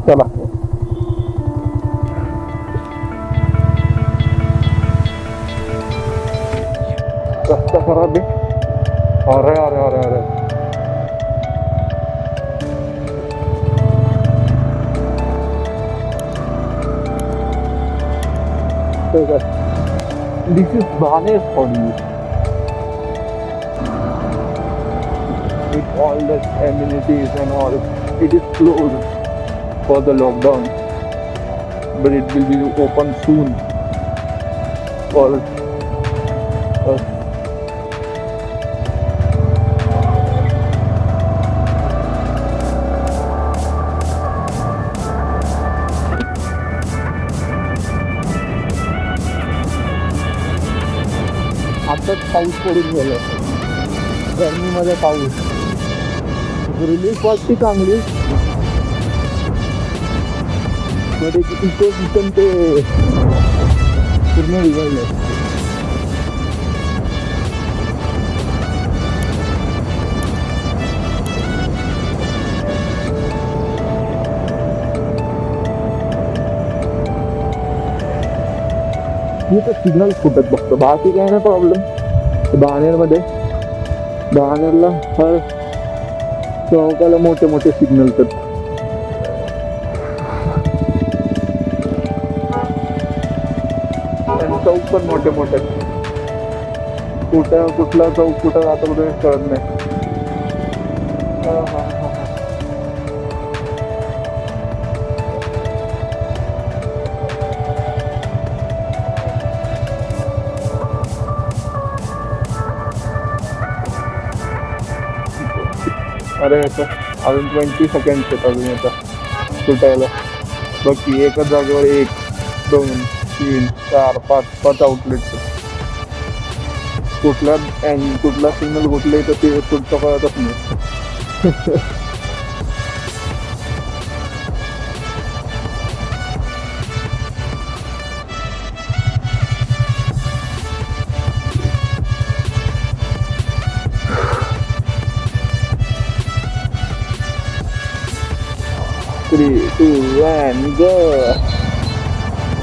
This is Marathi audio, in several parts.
चला. रस्ता खराब आहे. अरे अरे अरे अरे This is Bane's for you. With all the amenities and all, it is closed for the lockdown, but it will be open soon for us. आताच पाऊस पडून गेला, गरमीमध्ये पाऊस. रिलीफ वाटते चांगली, मध्ये तिथे तिथून ते पूर्ण बिघडलं. मी तर सिग्नल फुटत बघतो, बाकी काय ना प्रॉब्लेम. बाणेरमध्ये बाणेरला हर चौकाला मोठे मोठे सिग्नल तर चौक पण मोठे मोठे. कुठला चौक कुठं जातो कुठे कळत नाही. अरे अजून 20 सेकंड्स आहेत अजून आता सुटायला. बघ की एकच जागेवर 1 2 3 4 5 आउटलेट्स. कुठला सिग्नल कुठलं तर ते पुढचं कळतच नाही. 3 2 1 गो.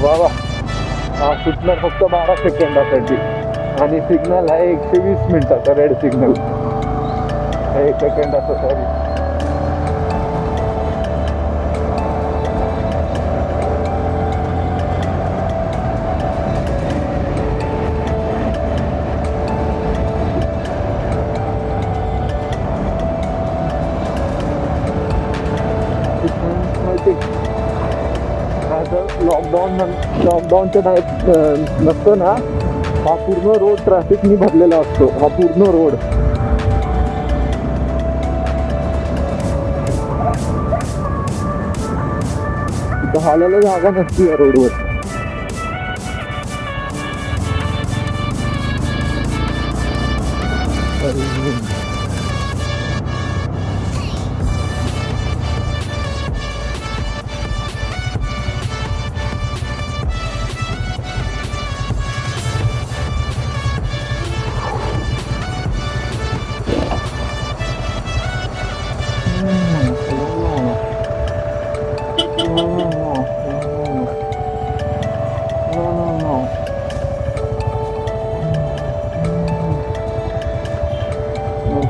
वा वा. हा सुटणार फक्त 12 सेकंदासाठी आणि सिग्नल आहे 120 मिनिटाचा. रेड सिग्नल 1 सेकंदाचा. सॉरी. लॉकडाऊनच्या नसतो ना, हा पूर्ण रोड ट्रॅफिकनी भरलेला असतो. हा पूर्ण रोड हालायला जागा नसती या रोडवर.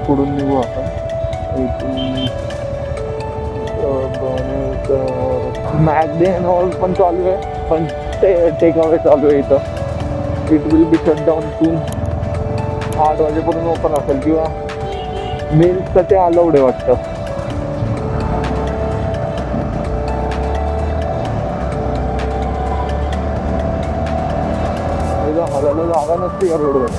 पुढून निघू आपण. मॅगडे अँड ऑल पण चालू आहे, पण टेक अवे चालू आहे इथं. It will be shut down soon. 8 वाजेपर्यंत ओपन असेल किंवा मेल्सचं ते अलाउड आहे वाटतं. हलायला जागा नसते या रोडवर.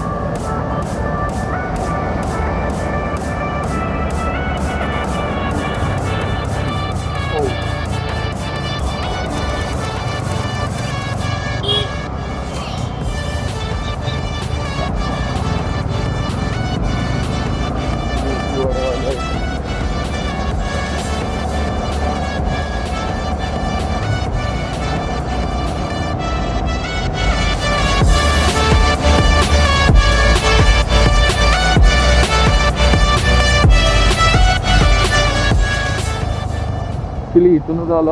इथूनच आलो